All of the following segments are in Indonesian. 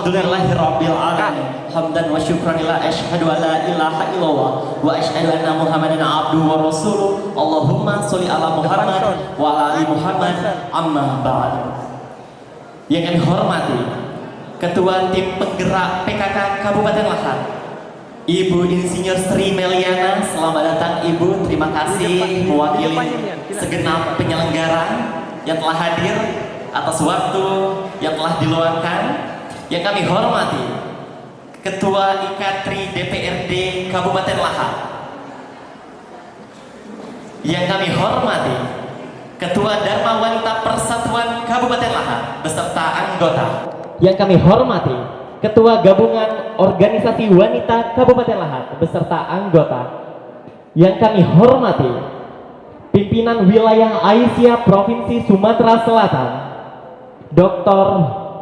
Alhamdulillahirabbil alamin. Hamdan wa syukran lillah, asyhadu an la ilaha illallah wa asyhadu anna Muhammadan abduhu wa rasuluh. Allahumma sholli ala Muhammad wa ala ali Muhammad. Amma ba'd. Yang kami hormati Ketua Tim Penggerak PKK Kabupaten Lahat, Ibu Insinyur Sri Meliana. Selamat datang Ibu, terima kasih mewakili segenap penyelenggara yang telah hadir atas waktu yang telah diluangkan. Yang kami hormati Ketua Ikatri DPRD Kabupaten Lahat, yang kami hormati Ketua Dharma Wanita Persatuan Kabupaten Lahat beserta anggota, yang kami hormati Ketua Gabungan Organisasi Wanita Kabupaten Lahat beserta anggota, yang kami hormati Pimpinan Wilayah Aisyah Provinsi Sumatera Selatan, Dr.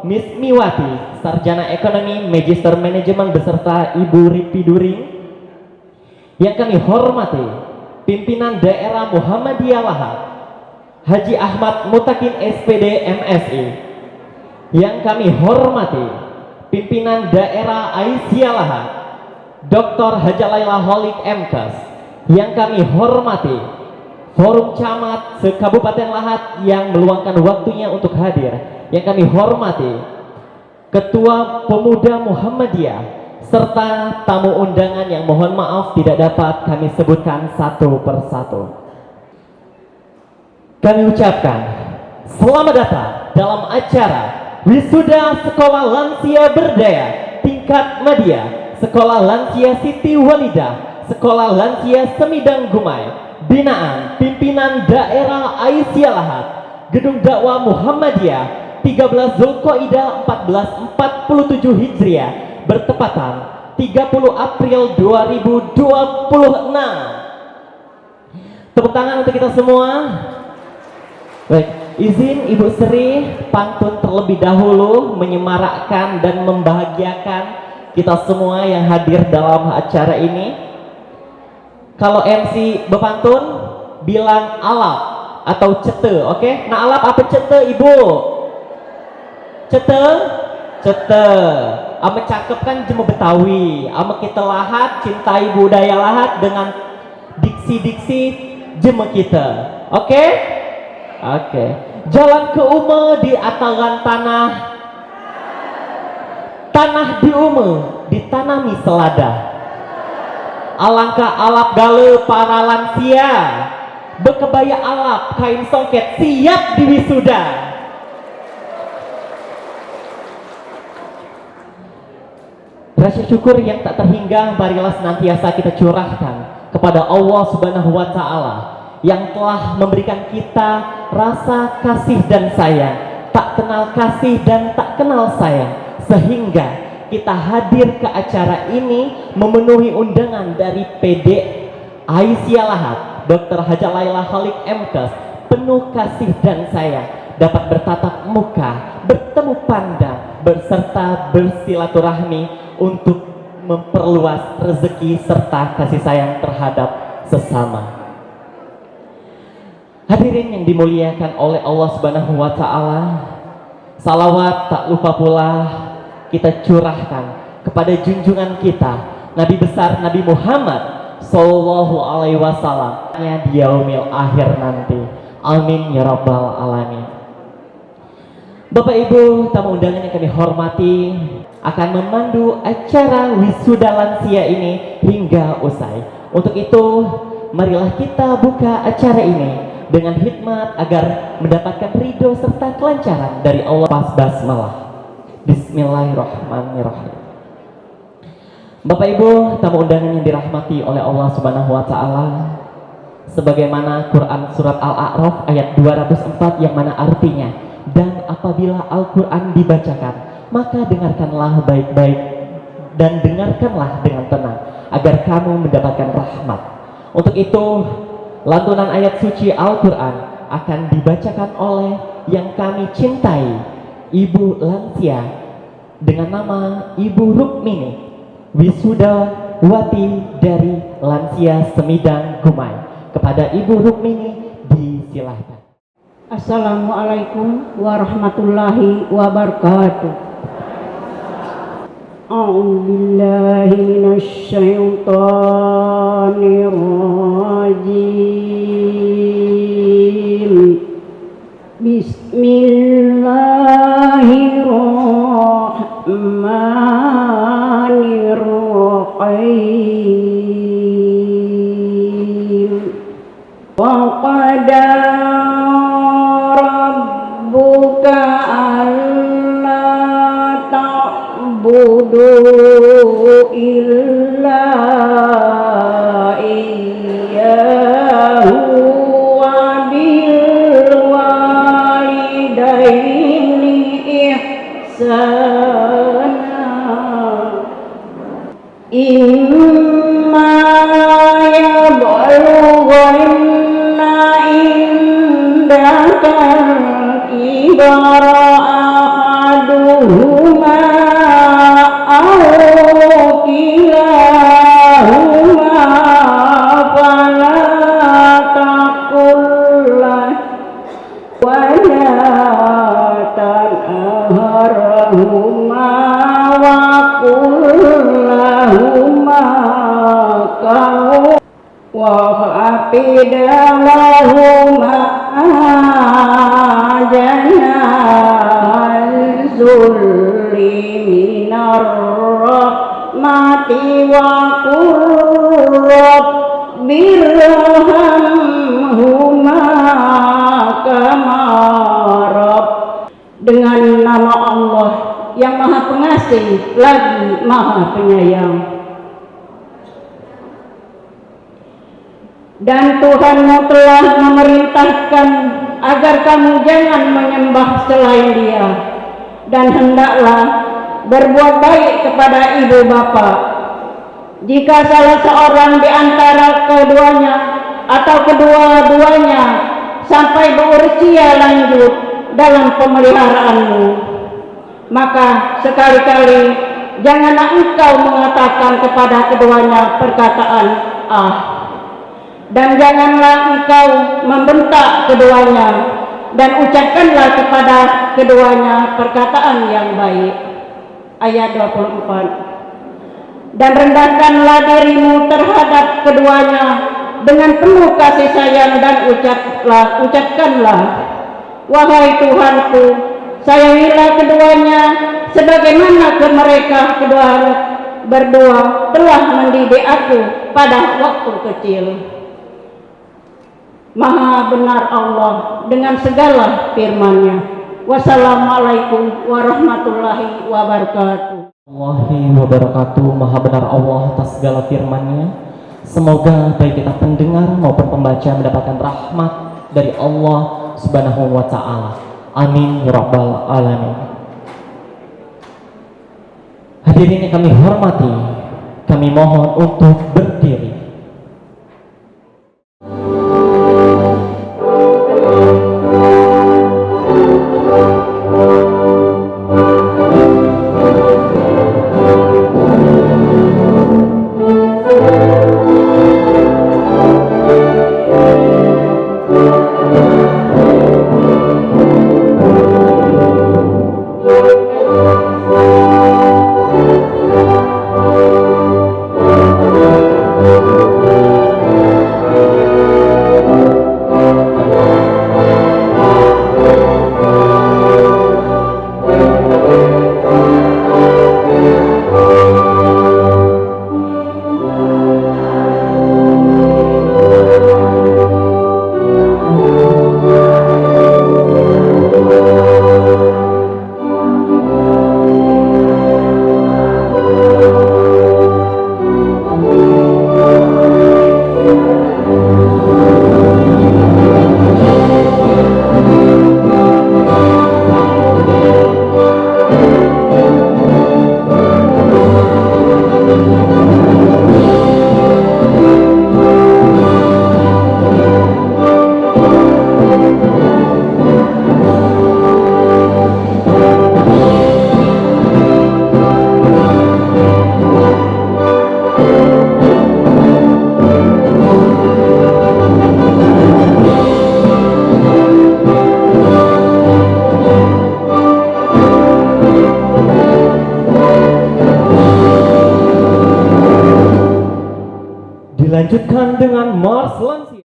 Miss Miwati, Sarjana Ekonomi Magister Manajemen beserta Ibu Ripi During. Yang kami hormati Pimpinan Daerah Muhammadiyah Lahat, Haji Ahmad Mutakin SPD MSI. Yang kami hormati Pimpinan Daerah Aisyah Lahat, Dr. Haja Laila Holik MKes. Yang kami hormati Forum Camat se-Kabupaten Lahat yang meluangkan waktunya untuk hadir. Yang kami hormati Ketua Pemuda Muhammadiyah serta tamu undangan yang mohon maaf tidak dapat kami sebutkan satu persatu. Kami ucapkan selamat datang dalam acara Wisuda Sekolah Lansia Berdaya Tingkat Madya Sekolah Lansia Siti Walidah Sekolah Lansia Semidang Gumai binaan Pimpinan Daerah Aisyah Lahat, Gedung Dakwah Muhammadiyah, 13 Zulqaidah 1447 Hijriah bertepatan 30 April 2026. Tepuk tangan untuk kita semua. Baik, izin Ibu Sri pantun terlebih dahulu menyemarakkan dan membahagiakan kita semua yang hadir dalam acara ini. Kalau MC bepantun bilang alap atau cete, oke? Nah, alap apa cete, Ibu? Cete, cete. Ame cakep kan jemu Betawi. Ame kita Lahat, cintai budaya Lahat dengan diksi-diksi jemu kita. Oke? Oke. Jalan ke Ume di atalan tanah. Tanah di Ume ditanami selada. Alangkah alap gale para lansia. Bekebaya alap kain songket siap diwisuda. Rasa syukur yang tak terhingga marilah senantiasa kita curahkan kepada Allah Subhanahu wa Ta'ala yang telah memberikan kita rasa kasih dan sayang, tak kenal kasih dan tak kenal sayang, sehingga kita hadir ke acara ini memenuhi undangan dari PD Aisyah Lahat, Dr. Haja Laila Holik MKes, penuh kasih dan sayang, dapat bertatap muka, bertemu pandang, berserta bersilaturahmi untuk memperluas rezeki serta kasih sayang terhadap sesama. Hadirin yang dimuliakan oleh Allah Subhanahu wa Ta'ala, salawat tak lupa pula kita curahkan kepada junjungan kita Nabi besar Nabi Muhammad Sallallahu Alaihi Wasallam di yaumil akhir nanti. Amin ya rabbal alamin. Bapak Ibu tamu undangan yang kami hormati, akan memandu acara wisuda lansia ini hingga usai. Untuk itu, marilah kita buka acara ini dengan hikmat agar mendapatkan ridho serta kelancaran dari Allah. Pas basmalah. Bismillahirrahmanirrahim. Bapak Ibu tamu undangan yang dirahmati oleh Allah Subhanahu wa Ta'ala, sebagaimana Quran surat Al-A'raf ayat 204 yang mana artinya, dan apabila Al-Quran dibacakan, maka dengarkanlah baik-baik dan dengarkanlah dengan tenang agar kamu mendapatkan rahmat. Untuk itu, lantunan ayat suci Al-Quran akan dibacakan oleh yang kami cintai, Ibu Lansia dengan nama Ibu Rukmini, wisuda wati dari Lansia Semidang Gumai. Kepada Ibu Rukmini disilahkan. Assalamualaikum warahmatullahi wabarakatuh. أعوذ بالله من الشيطان الرجيم. بسم الله الرحمن الرحيم. وقضى ربك ألا تعبدوا إلا إياه وبالوالدين إحسانا. إما يبلغن عندك الكبر أحدهما أو كلاهما فلا تقل ولا تنهرهما وقل لهما قولا واخفض لهما جناح الذل من الرحمة وقل رب ارحمهما كما رب. Dengan nama Allah yang Maha Pengasih lagi Maha Penyayang. Dan Tuhanmu telah memerintahkan agar kamu jangan menyembah selain Dia, dan hendaklah berbuat baik kepada ibu bapa. Jika salah seorang di antara keduanya atau kedua-duanya sampai berusia lanjut dalam pemeliharaanmu, maka sekali-kali janganlah engkau mengatakan kepada keduanya perkataan "ah", dan janganlah engkau membentak keduanya, dan ucapkanlah kepada keduanya perkataan yang baik. Ayat 24. Dan rendahkanlah dirimu terhadap keduanya dengan penuh kasih sayang, dan ucapkanlah, wahai Tuhanku, sayangilah keduanya sebagaimana mereka kedua berdua telah mendidik aku pada waktu kecil. Maha benar Allah dengan segala firman-Nya. Wassalamualaikum warahmatullahi wabarakatuh. Warahmatullahi wabarakatuh. Maha benar Allah atas segala firman-Nya. Semoga baik kita pendengar maupun pembaca mendapatkan rahmat dari Allah Subhanahu wa Ta'ala. Amin ya rabbal alamin. Hadirin yang kami hormati, kami mohon untuk berdiri. Dilanjutkan dengan Mars Lansia.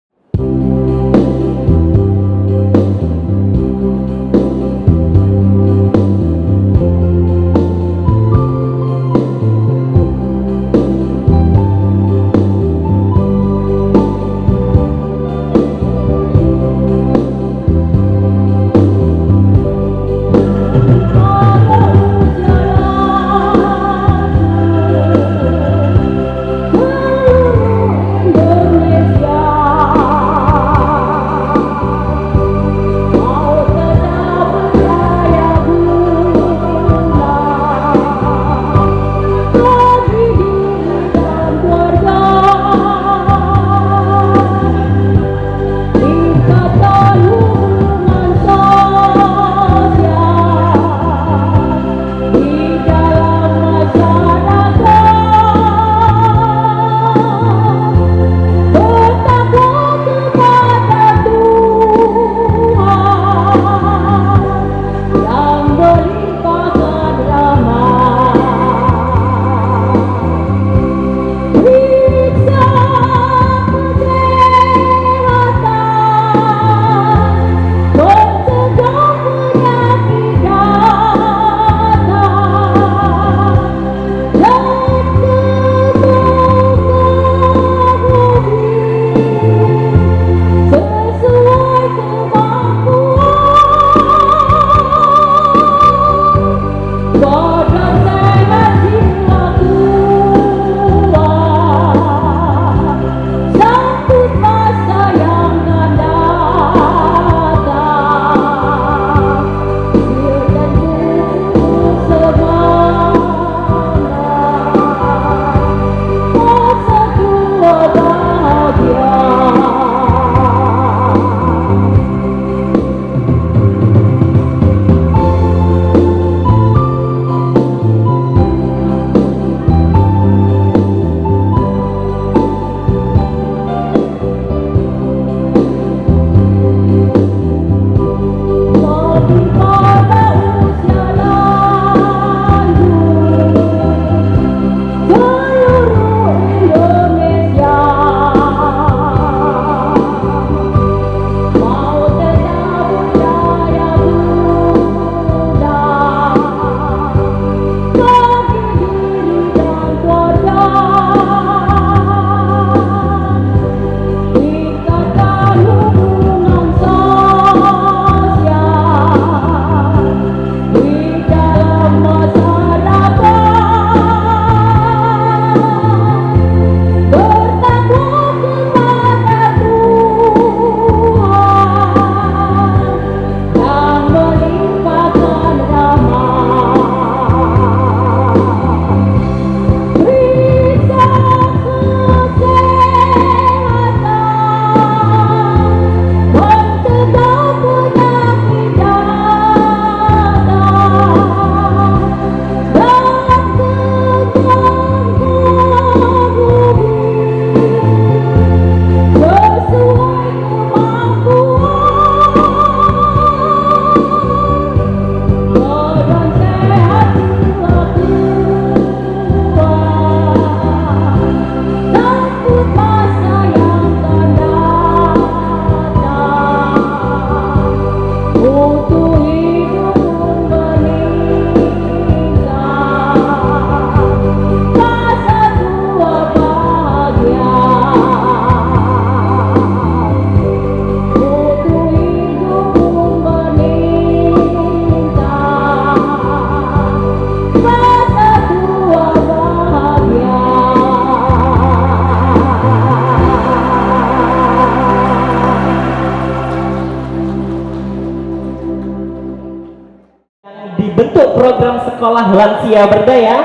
Dibentuk program sekolah lansia berdaya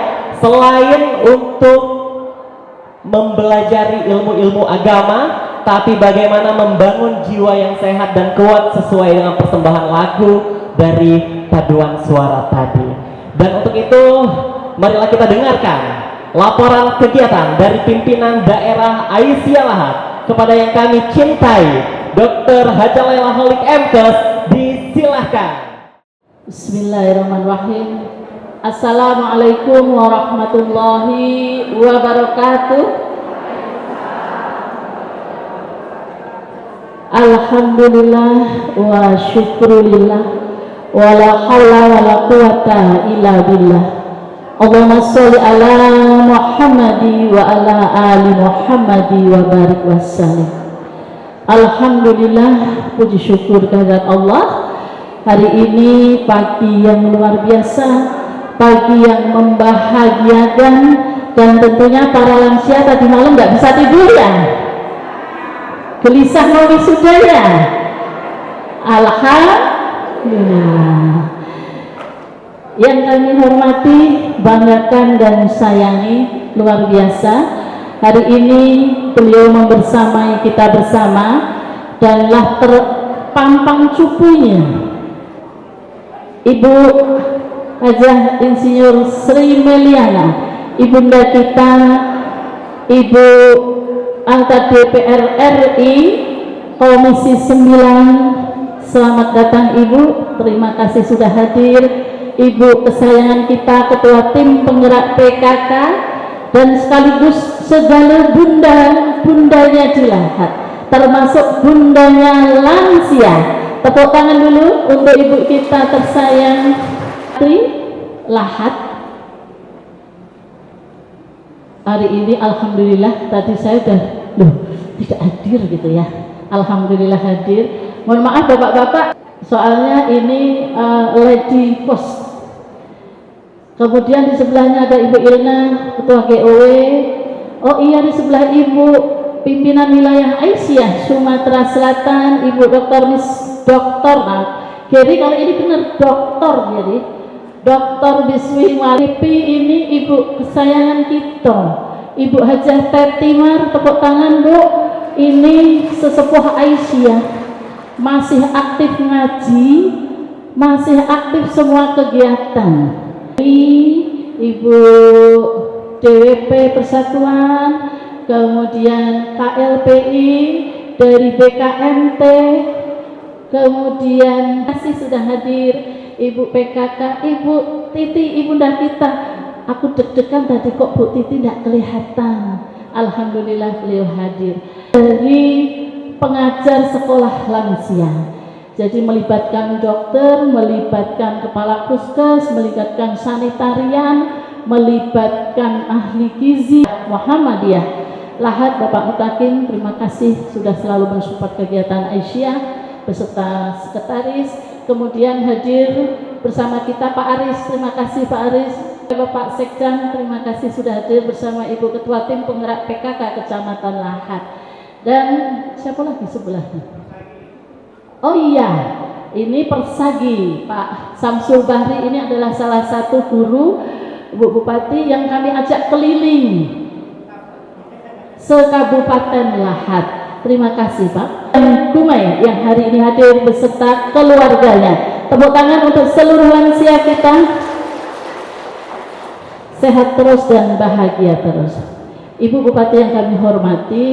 selain untuk mempelajari ilmu-ilmu agama, tapi bagaimana membangun jiwa yang sehat dan kuat sesuai dengan persembahan lagu dari paduan suara tadi. Dan untuk itu, marilah kita dengarkan laporan kegiatan dari pimpinan daerah Aisyah Lahat kepada yang kami cintai, Dr. Haja Laila Holik MKes, disilahkan. Bismillahirrahmanirrahim. Assalamualaikum warahmatullahi wabarakatuh. Alhamdulillah wa syukrulillah wa la hawla wa la quwata illa billah. Allahumma sholli ala Muhammadi wa ala ali Muhammadi wa barik wassalim. Alhamdulillah, puji syukur kehadirat Allah. Hari ini pagi yang luar biasa, pagi yang membahagiakan, dan tentunya para lansia tadi malam nggak bisa tidur ya, gelisah mau wisuda ya. Alhamdulillah. Yang kami hormati, banggakan dan sayangi luar biasa, hari ini beliau membersamai kita bersama danlah terpampang cupunya Ibu Hajah Insinyur Sri Meliana, ibunda kita, Ibu Anggota DPR RI Komisi 9. Selamat datang Ibu, terima kasih sudah hadir. Ibu kesayangan kita, Ketua Tim Penggerak PKK, dan sekaligus segala bundanya di Lahat, termasuk bundanya lansia. Tepuk tangan dulu untuk ibu kita tersayang Tri Lahat. Hari ini alhamdulillah, tadi saya udah tidak hadir gitu ya. Alhamdulillah hadir. Mohon maaf bapak-bapak, soalnya ini lady post. Kemudian di sebelahnya ada Ibu Ilna, Ketua GOW. Oh iya, di sebelah Ibu pimpinan wilayah Aisyah Sumatera Selatan, Ibu jadi kalau ini benar doktor, jadi Dr. Biswi Walipi. Ini ibu kesayangan kita, Ibu Hajah Tetimar. Tepuk tangan Bu. Ini sesepuh Aisyah, masih aktif ngaji, masih aktif semua kegiatan. Ibu DWP Persatuan, kemudian KLPI dari BKMT, kemudian masih sudah hadir Ibu PKK, Ibu Titi, ibunda kita. Aku deg-degan tadi kok Bu Titi tidak kelihatan. Alhamdulillah beliau hadir. Dari pengajar sekolah lansia, jadi melibatkan dokter, melibatkan kepala puskes, melibatkan sanitarian, melibatkan ahli gizi. Muhammadiyah Lahat, Bapak Mutakin, terima kasih sudah selalu mensupport kegiatan Aisyah beserta sekretaris. Kemudian hadir bersama kita Pak Aris, terima kasih Pak Aris. Bapak Sekjan, terima kasih sudah hadir bersama Ibu Ketua Tim Penggerak PKK Kecamatan Lahat. Dan siapa lagi sebelahnya? Oh iya, ini Persagi Pak Samsul Bahri. Ini adalah salah satu guru Bu Bupati yang kami ajak keliling se-Kabupaten Lahat. Terima kasih Pak. Dan Gumai yang hari ini hadir beserta keluarganya. Tepuk tangan untuk seluruh lansia kita. Sehat terus dan bahagia terus. Ibu Bupati yang kami hormati,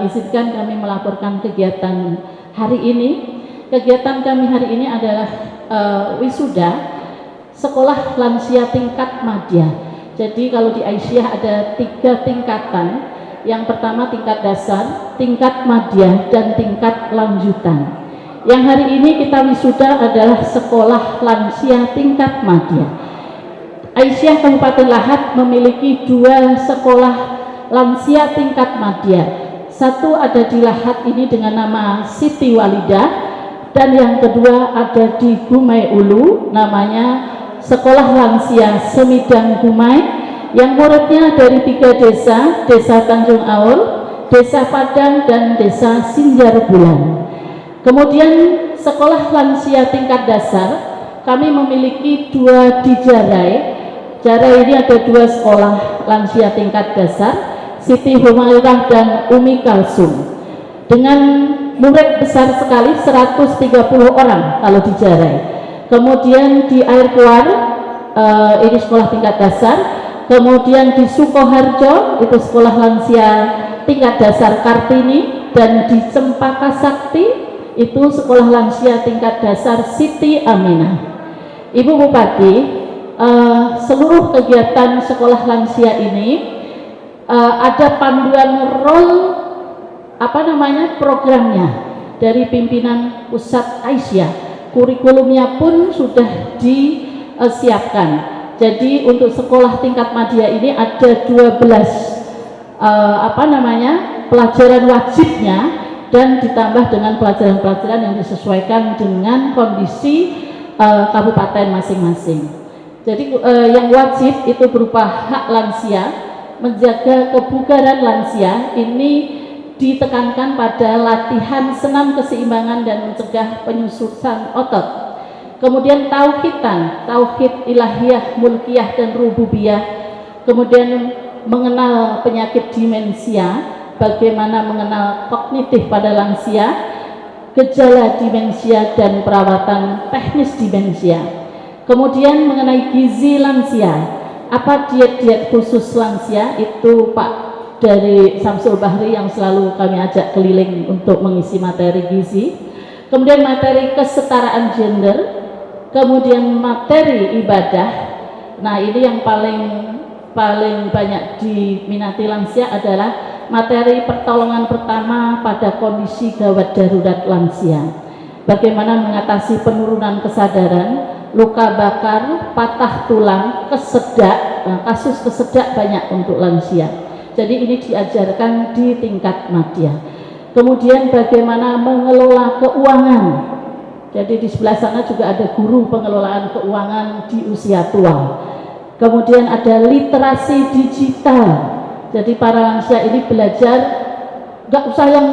izinkan kami melaporkan kegiatan hari ini. Kegiatan kami hari ini adalah wisuda sekolah lansia tingkat madya. Jadi kalau di Aisyah ada 3 tingkatan. Yang pertama tingkat dasar, tingkat madya, dan tingkat lanjutan. Yang hari ini kita wisuda adalah sekolah lansia tingkat madya. Aisyah Kabupaten Lahat memiliki 2 sekolah lansia tingkat madya. Satu ada di Lahat ini dengan nama Siti Walidah, dan yang kedua ada di Gumai Ulu, namanya Sekolah Lansia Semidang Gumai, yang muridnya dari 3 desa, Desa Tanjung Aur, Desa Padang, dan Desa Sinjar Bulan. Kemudian sekolah lansia tingkat dasar kami memiliki 2 di Jarai. Jarai ini ada 2 sekolah lansia tingkat dasar, Siti Humairah dan Umi Kalsum, dengan murid besar sekali 130 orang kalau di Jarai. Kemudian di Air Keluar ini sekolah tingkat dasar. Kemudian di Sukoharjo itu sekolah lansia tingkat dasar Kartini, dan di Cempaka Sakti itu sekolah lansia tingkat dasar Siti Aminah. Ibu Bupati, seluruh kegiatan sekolah lansia ini ada panduan programnya. dari pimpinan Pusat Aisyah. Kurikulumnya pun sudah disiapkan. Jadi untuk sekolah tingkat madya ini ada 12 pelajaran wajibnya, dan ditambah dengan pelajaran-pelajaran yang disesuaikan dengan kondisi kabupaten masing-masing. Jadi yang wajib itu berupa hak lansia, menjaga kebugaran lansia. Ini ditekankan pada latihan senam keseimbangan dan mencegah penyusutan otot. Kemudian tauhid ilahiyah, mulkiyah dan rububiyah. Kemudian mengenal penyakit demensia, bagaimana mengenal kognitif pada lansia, gejala demensia dan perawatan teknis demensia. Kemudian mengenai gizi lansia, apa diet-diet khusus lansia, itu Pak dari Samsul Bahri yang selalu kami ajak keliling untuk mengisi materi gizi. Kemudian materi kesetaraan gender, kemudian materi ibadah. Nah, ini yang paling banyak diminati lansia adalah materi pertolongan pertama pada kondisi gawat darurat lansia. Bagaimana mengatasi penurunan kesadaran, luka bakar, patah tulang, kesedak. Kasus kesedak banyak untuk lansia. Jadi ini diajarkan di tingkat madya. Kemudian bagaimana mengelola keuangan. Jadi di sebelah sana juga ada guru pengelolaan keuangan di usia tua. Kemudian ada literasi digital. Jadi para lansia ini belajar nggak usah yang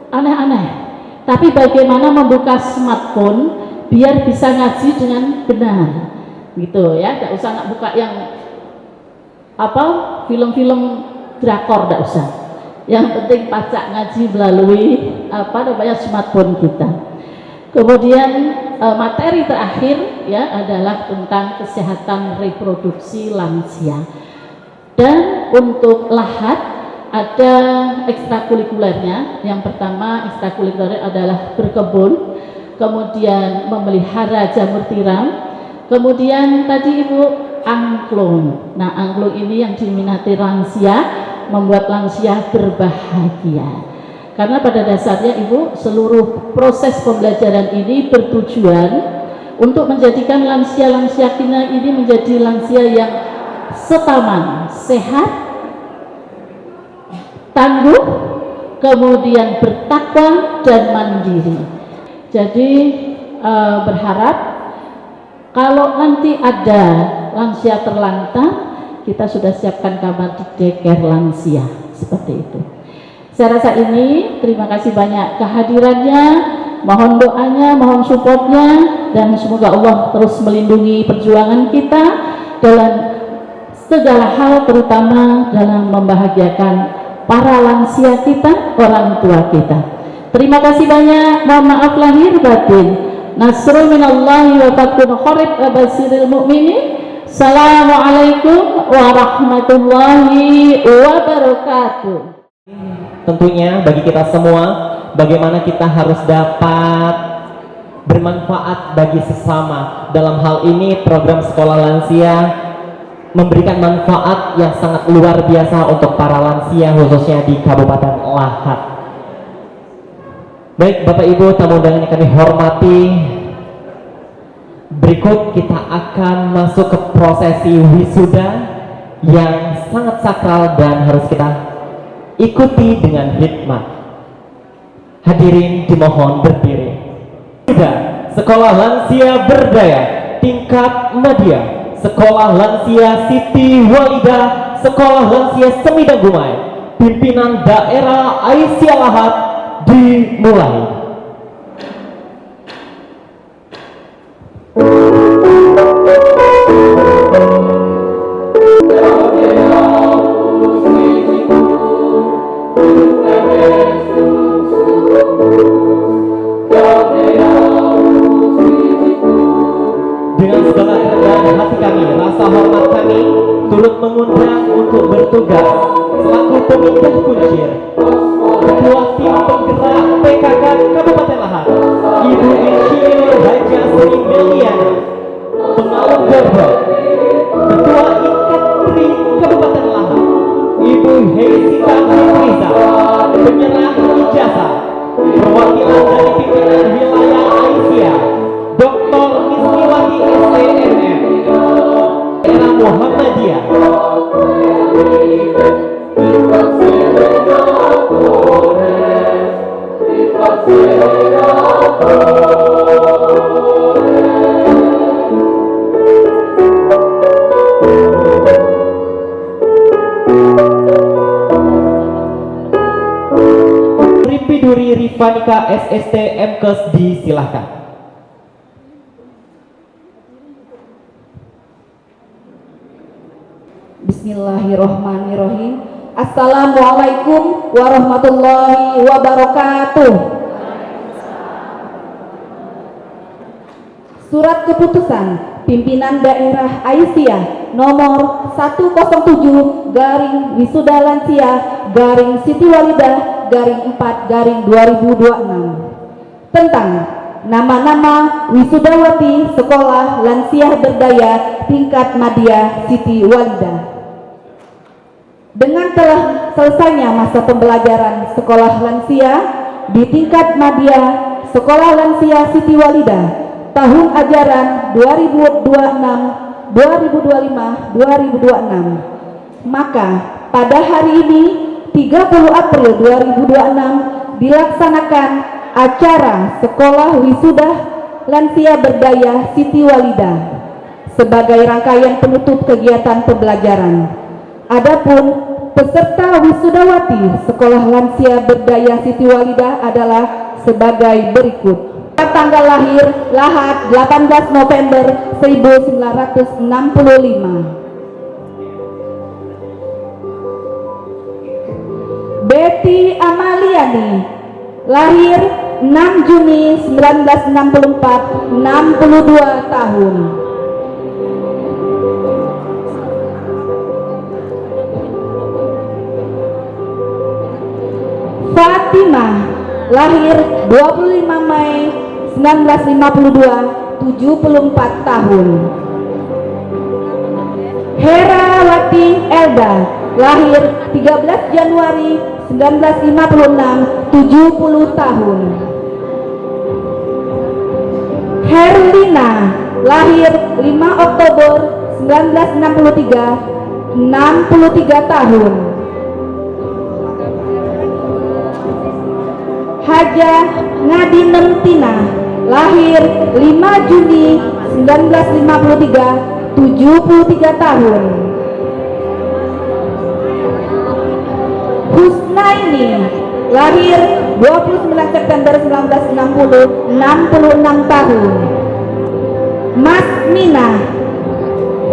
aneh-aneh, tapi bagaimana membuka smartphone biar bisa ngaji dengan benar, gitu ya. Nggak usah nak buka yang film-film drakor, nggak usah. Yang penting pacak ngaji melalui smartphone kita. Kemudian materi terakhir ya adalah tentang kesehatan reproduksi lansia. Dan untuk lahat ada ekstrakurikulernya. Yang pertama ekstrakurikuler adalah berkebun, kemudian memelihara jamur tiram, kemudian tadi Ibu angklung. Nah, angklung ini yang diminati lansia, membuat lansia berbahagia. Karena pada dasarnya Ibu, seluruh proses pembelajaran ini bertujuan untuk menjadikan lansia-lansia kita ini menjadi lansia yang setaman, sehat, tangguh, kemudian bertakwa dan mandiri. Jadi berharap kalau nanti ada lansia terlantar, kita sudah siapkan kamar di daycare lansia, seperti itu. Saya rasa ini, terima kasih banyak kehadirannya, mohon doanya, mohon supportnya, dan semoga Allah terus melindungi perjuangan kita dalam segala hal, terutama dalam membahagiakan para lansia kita, orang tua kita. Terima kasih banyak, mohon maaf lahir batin. Nasrul minallahi wa fathun qarib wa basiril mu'minin. Assalamualaikum warahmatullahi wabarakatuh. Tentunya bagi kita semua, bagaimana kita harus dapat bermanfaat bagi sesama. Dalam hal ini program sekolah lansia memberikan manfaat yang sangat luar biasa untuk para lansia, khususnya di Kabupaten Lahat. Baik Bapak Ibu tamu undangan yang kami hormati, berikut kita akan masuk ke prosesi wisuda yang sangat sakral dan harus kita ikuti dengan hikmat. Hadirin dimohon berdiri. Sekolah Lansia Berdaya tingkat madya, Sekolah Lansia Siti Walidah, Sekolah Lansia Semidang Gumai, pimpinan daerah Aisyah Lahat, dimulai. Dengan segala kerendahan hati kami, rasa hormat kami turut mengundang untuk bertugas selaku pemindih kuncir Ketua Tim Penggerak PKK Kabupaten Lahat, Ibu Insinyur Haja Sri Meliana, Pemalu Gorbo, Ketua Infanteri Kabupaten Lahat, Ibu Heisita Fitriza, penyerah ijazah, perwakilan Pengumuman dari pimpinan wilayah Aisyah, Dr. Misliwati STMM, Era Muhammadiyah. Ripiduri Rifanika SST MKes disilahkan. Bismillahirrahmanirrahim. Assalamualaikum warahmatullahi wabarakatuh. Surat keputusan pimpinan daerah Aisyah nomor 107 garing wisuda lansia garing Siti Walidah garing 4 garing 2026 tentang nama-nama wisudawati sekolah lansia berdaya tingkat Madya Siti Walidah. Dengan telah selesainya masa pembelajaran sekolah lansia di tingkat Madya Sekolah Lansia Siti Walidah tahun ajaran 2025-2026, maka pada hari ini 30 April 2026 dilaksanakan acara Sekolah Wisuda Lansia Berdaya Siti Walidah sebagai rangkaian penutup kegiatan pembelajaran. Adapun peserta wisudawati Sekolah Lansia Berdaya Siti Walidah adalah sebagai berikut. Tanggal lahir Lahat 18 November 1965. Betty Amaliani lahir 6 Juni 1964, 62 tahun. Fatimah lahir 25 Mei 1952, 74 tahun. Herawati Elda lahir 13 Januari 1956, 70 tahun. Herlina lahir 5 Oktober 1963, 63 tahun. Haja Ngadinem Tina lahir 5 Juni 1953, 73 tahun. Husnaini lahir 29 September 1960, 66 tahun. Mas Mina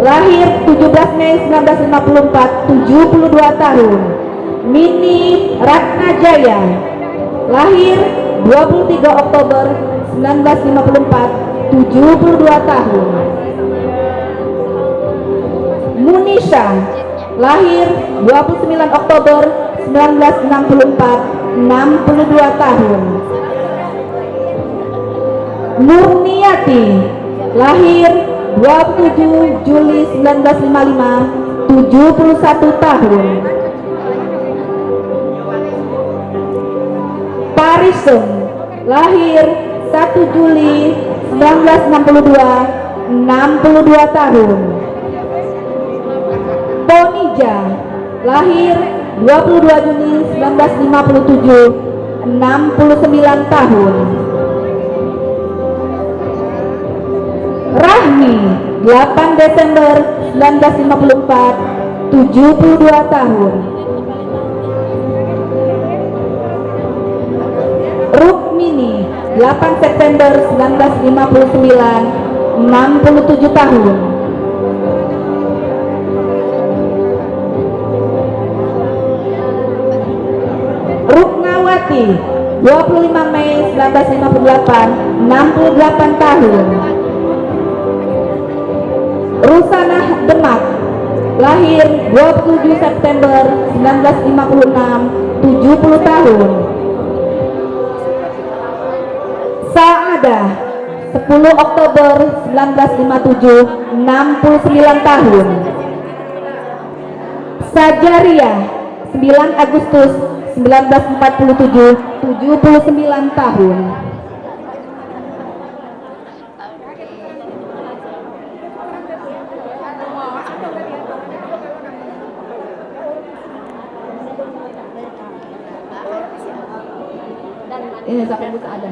lahir 17 Mei 1954, 72 tahun. Mini Ratnajaya lahir 23 Oktober 1954, 72 tahun. Munisha lahir 29 Oktober 1964, 62 tahun. Murniati lahir 27 Juli 1955, 71 tahun. Parisum lahir 1 Juli 1962, 62 tahun. Tonija lahir 22 Juni 1957, 69 tahun. Rahmi 8 Desember 1954, 72 tahun. Rukmini 8 September 1959, 67 tahun. Ruknawati 25 Mei 1958, 68 tahun. Rusanah Demak lahir 27 September 1956, 70 tahun. Saadah 10 Oktober 1957, 69 tahun. Sajaria 9 Agustus 1947, 79 tahun. Ini sampai buka ada.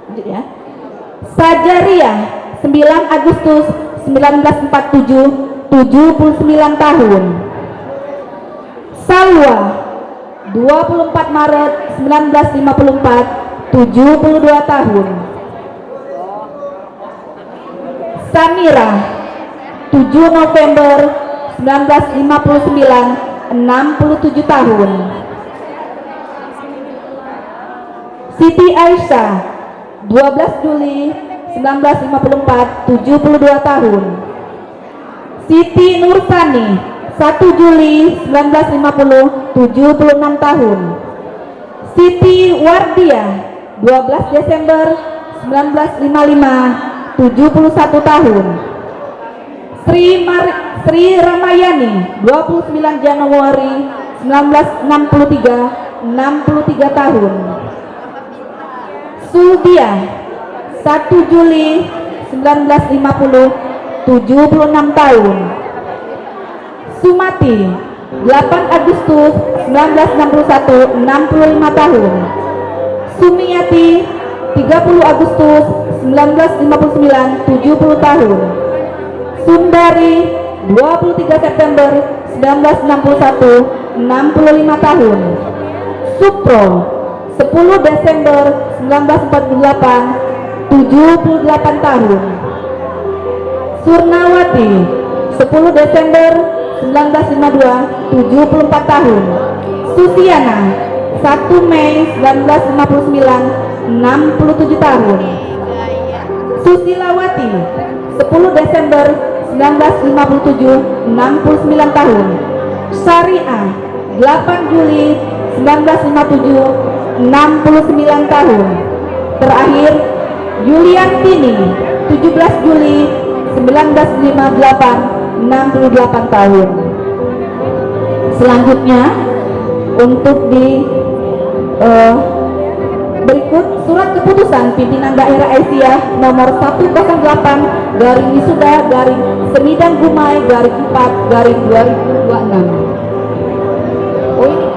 Lanjut ya. Sajariah 9 Agustus 1947, 79 tahun. Salwa 24 Maret 1954, 72 tahun. Samira 7 November 1959, 67 tahun. Siti Aisyah 12 Juli 1954, 72 tahun. Siti Nursani 1 Juli 1950, 76 tahun. Siti Wardiah 12 Desember 1955, 71 tahun. Sri Ramayani 29 Januari 1963, 63 tahun. Sulbiah 1 Juli 1950, 76 tahun. Sumati 8 Agustus 1961, 65 tahun. Sumiati 30 Agustus 1959, 70 tahun. Sundari 23 September 1961, 65 tahun. Supro 10 Desember 1948, 78 tahun. Surnawati 10 Desember 1952, 74 tahun. Susiana 1 Mei 1959, 67 tahun. Susilawati 10 Desember 1957, 69 tahun. Syariah 8 Juli 1957, 69 tahun. Terakhir Yuliantini 17 Juli 1958, 68 tahun. Selanjutnya untuk di berikut surat keputusan pimpinan daerah Aisyah nomor 108 garing wisuda garing Semidang Gumai garing 4 garing 2026. Oh ini.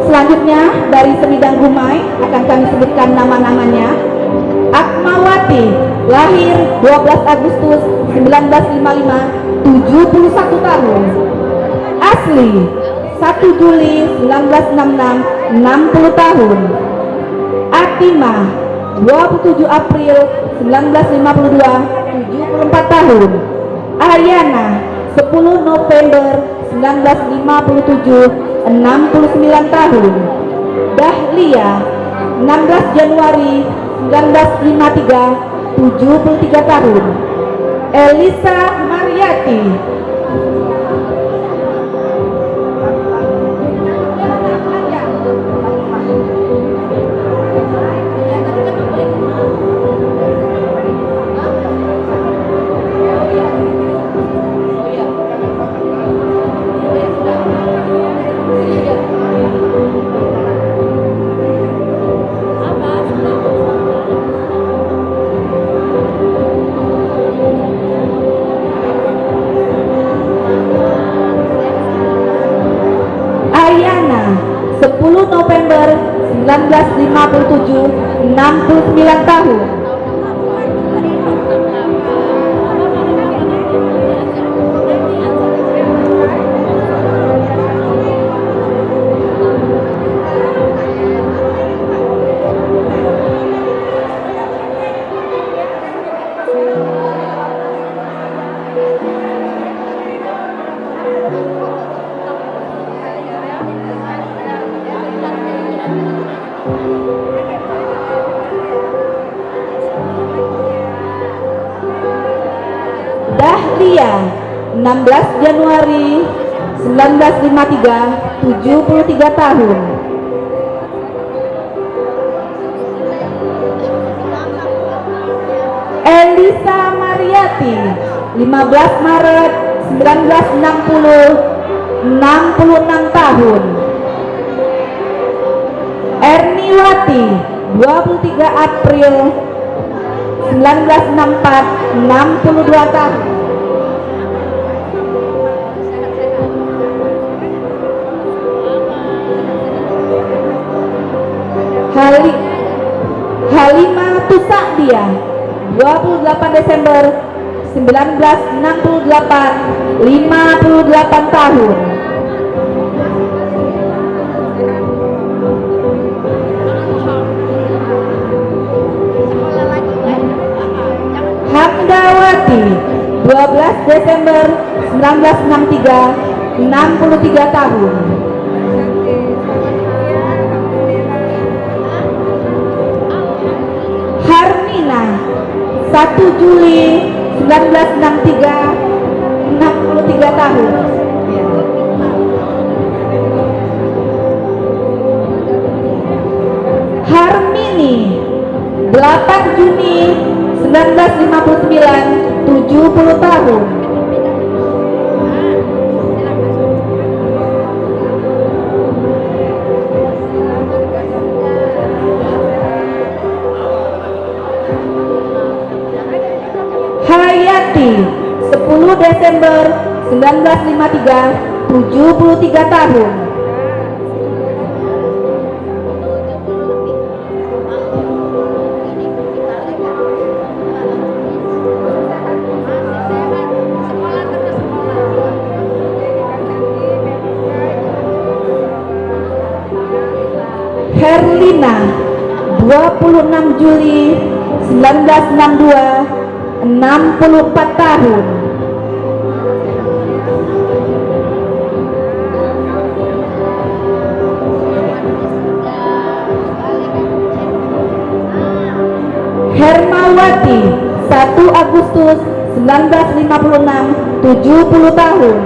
Selanjutnya dari Semidang Gumai akan kami sebutkan nama-namanya. Akmawati lahir 12 Agustus 1955, 71 tahun. Asli 1 Juli 1966, 60 tahun. Atimah 27 April 1952, 74 tahun. Ayana 10 November 1957, 69 tahun. Dahlia 16 Januari 1953, 73 tahun. Elisa Mariati Ayana 10 November 1957, 69 tahun. Lia 16 Januari 1953, 73 tahun. Elisa Mariati 15 Maret 1960, 66 tahun. Erniwati 23 April 1964, 62 tahun. Halimah Tusadia 28 Desember 1968, 58 tahun. Hamdawati 12 Desember 1963, 63 tahun. Harmina 1 Juli 1963, 63 tahun. Harmini 8 Juni 1959, 70 tahun. Hayati 10 Desember 1953, 73 tahun. Herlina 26 Juli 1962, 64 tahun. Hermawati 1 Agustus 1956, 70 tahun.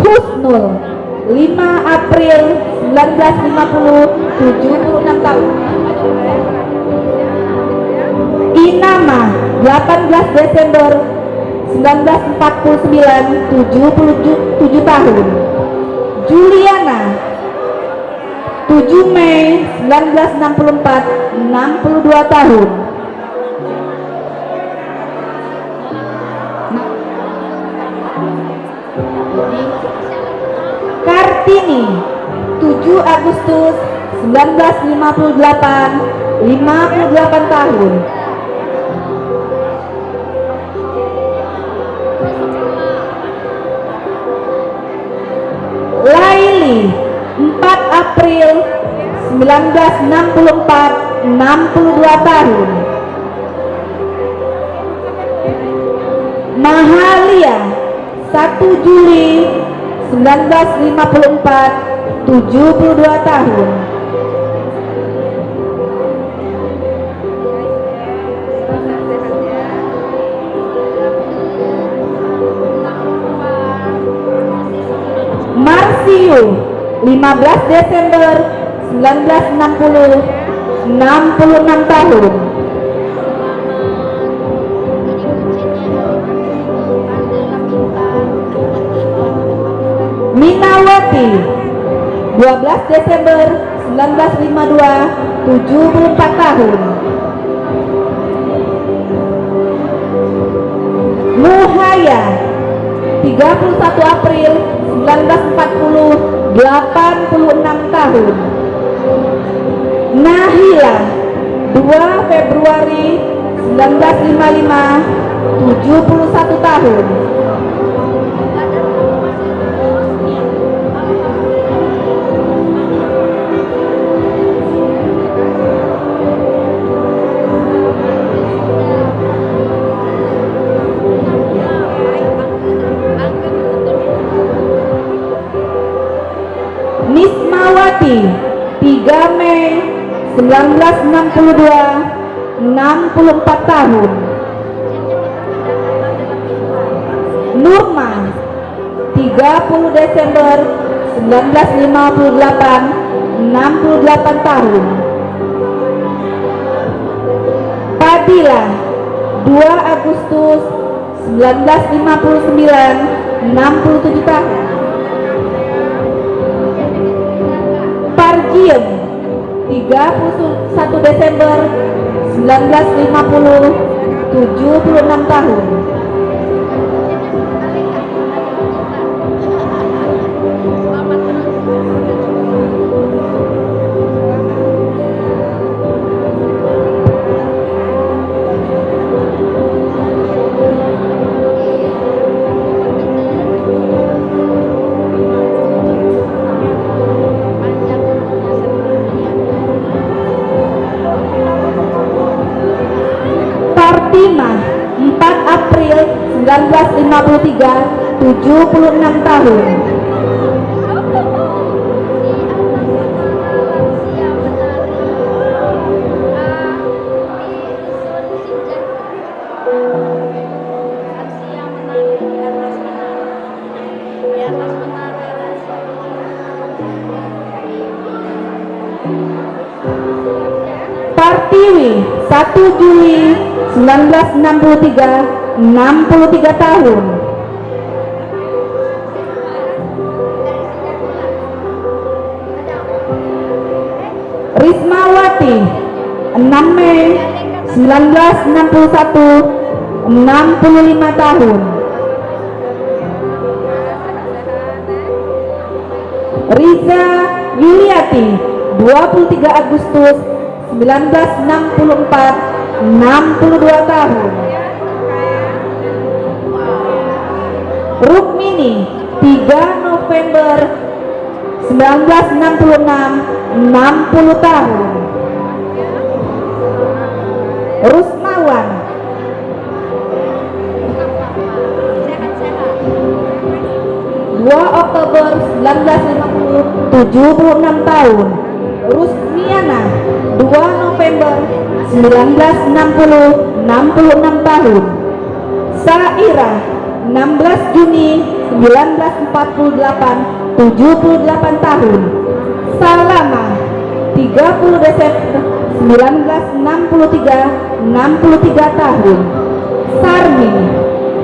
Husnul 5 April 1950, 76 tahun. Inama 18 Desember 1949, 77 tahun. Juliana 7 Mei 1964, 62 tahun. Kartini 7 Agustus 1958, 58 tahun. Laili 4 April 1964, 62 tahun. Mahalia 1 Juli 1954, 72 tahun. Marsio 15 Desember 1960, 66 tahun. Minawati 12 Desember 1952, 74 tahun. Muhaya 31 April 1940, 86 tahun. Nahila 2 Februari 1955, 71 tahun. 1962 64 tahun. Nurma 30 Desember 1958 68 tahun. Padilla 2 Agustus 1959 67 tahun. Parjiem 31 Desember 1950 76 tahun. Partima 4 April 1953 76 tahun. Partiwi 1 Juli 1963 63 tahun. Rismawati 6 Mei 1961 65 tahun. Riza Yuliati 23 Agustus 1964 62 tahun. Rukmini 3 November 1966 60 tahun. Rusmawan 2 Oktober 1950 76 tahun. Rusmiana 2 November 1960 66 tahun. Saira 16 Juni 1948 78 tahun. Salama 30 Desember 1963 63 tahun. Sarmi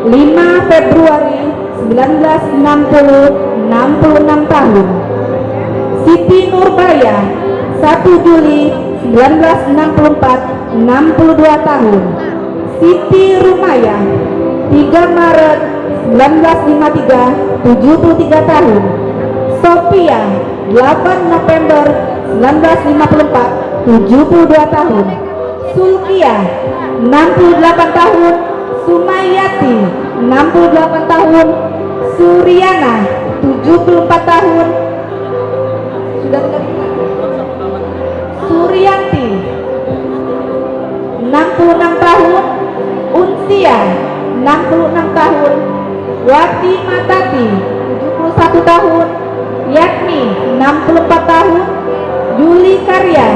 5 Februari 1960 66 tahun. Siti Nurbaya 1 Juli 1964 62 tahun. Siti Rumaya 3 Maret 1953 73 tahun. Sophia 8 November 1954 72 tahun. Sulkia 68 tahun. Sumayati 68 tahun. Suryana 74 tahun. Sudah terima. Suryanti 66 tahun. Unsia 66 tahun. Wati Matati 71 tahun. Yakni 64 tahun. Yuli Karya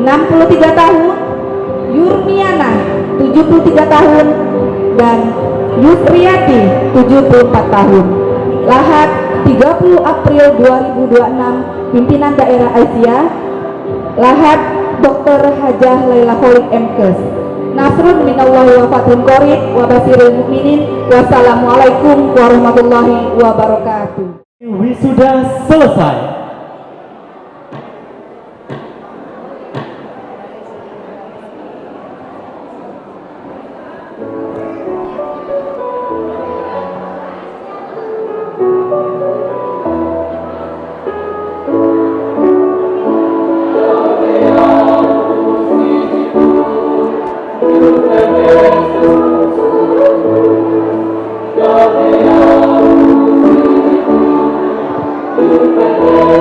63 tahun. Yurmiana 73 tahun dan Yusriyati 74 tahun. Lahat 30 April 2026, pimpinan daerah Aisyah. Lahat Dr. Hajah Laila Kholik MKes. Nasrun minallahi wa fathun qorib wa basiril mukminin. Wassalamualaikum warahmatullahi wabarakatuh. Wisuda selesai. Thank you.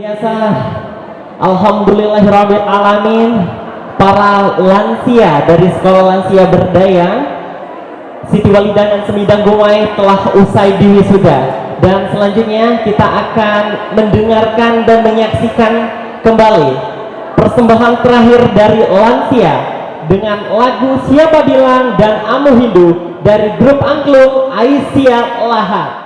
Biasa, alhamdulillahirabbil alamin, para lansia dari Sekolah Lansia Berdaya Siti Walidah dan Semidang Gumai telah usai diwisuda, dan selanjutnya kita akan mendengarkan dan menyaksikan kembali persembahan terakhir dari lansia dengan lagu Siapa Bilang dan Amu Hindu dari grup angklung Aisyah Lahat.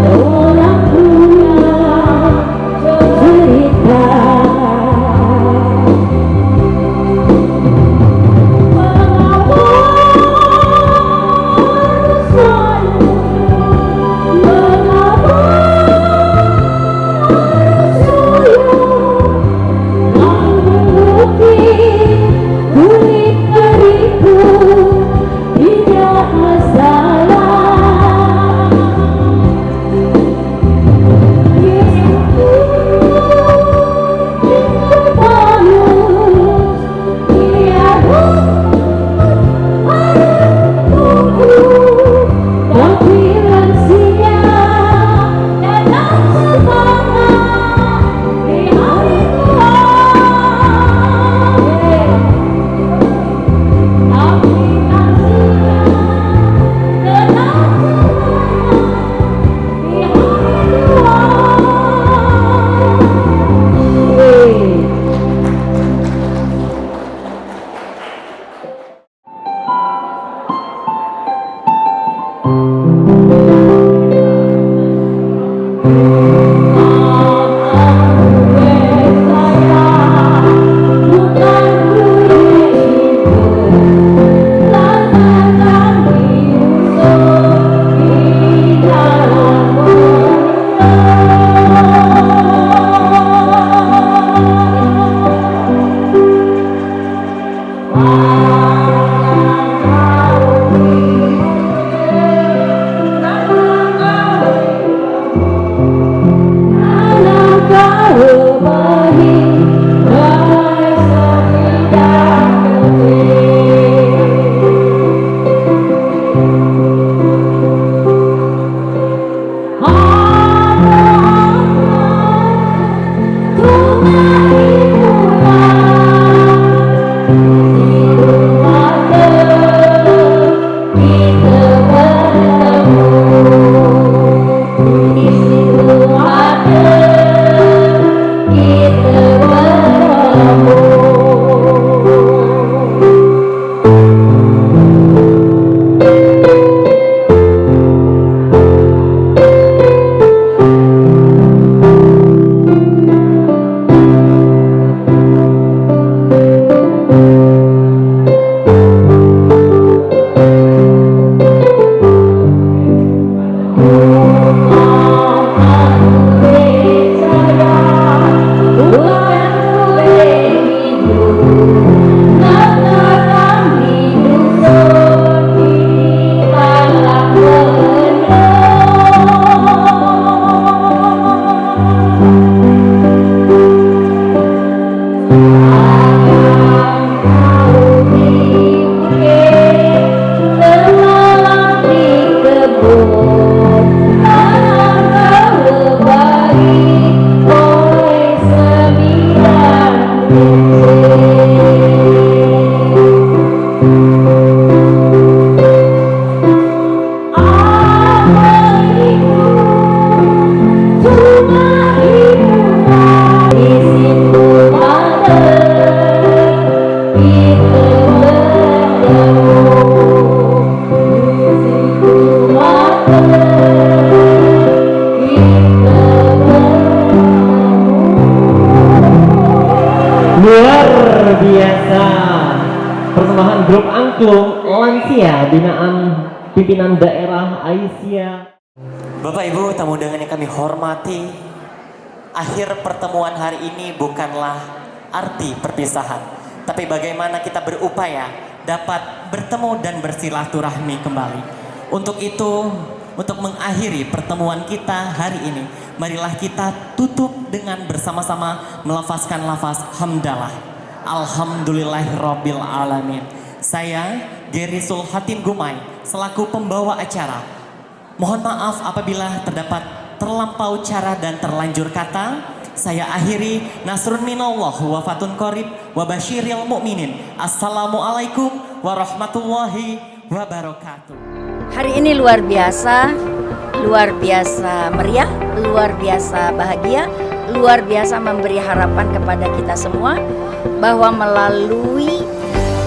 Oh Maklum Lansia binaan pimpinan daerah Aisyah. Bapak Ibu tamu undangan yang kami hormati, akhir pertemuan hari ini bukanlah arti perpisahan, tapi bagaimana kita berupaya dapat bertemu dan bersilaturahmi kembali. Untuk itu, untuk mengakhiri pertemuan kita hari ini, marilah kita tutup dengan bersama-sama melafazkan lafaz hamdalah. Alhamdulillahirabbil alamin. Saya Geri Sulhatin Gumai selaku pembawa acara, mohon maaf apabila terdapat terlampau cara dan terlanjur kata. Saya akhiri, nasrun minallah wa fatun qarib wa basyiril mu'minin. Assalamualaikum warahmatullahi wabarakatuh. Hari ini luar biasa meriah, luar biasa bahagia, luar biasa memberi harapan kepada kita semua bahwa melalui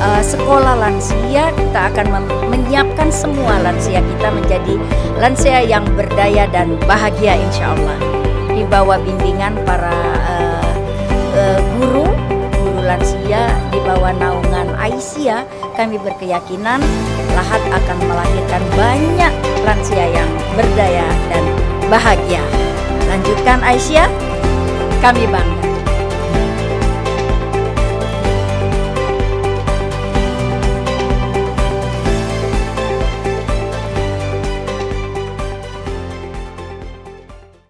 sekolah lansia kita akan menyiapkan semua lansia kita menjadi lansia yang berdaya dan bahagia insya Allah. Di bawah bimbingan para guru lansia, di bawah naungan Aisyah, kami berkeyakinan Lahat akan melahirkan banyak lansia yang berdaya dan bahagia. Lanjutkan Aisyah, kami bangga.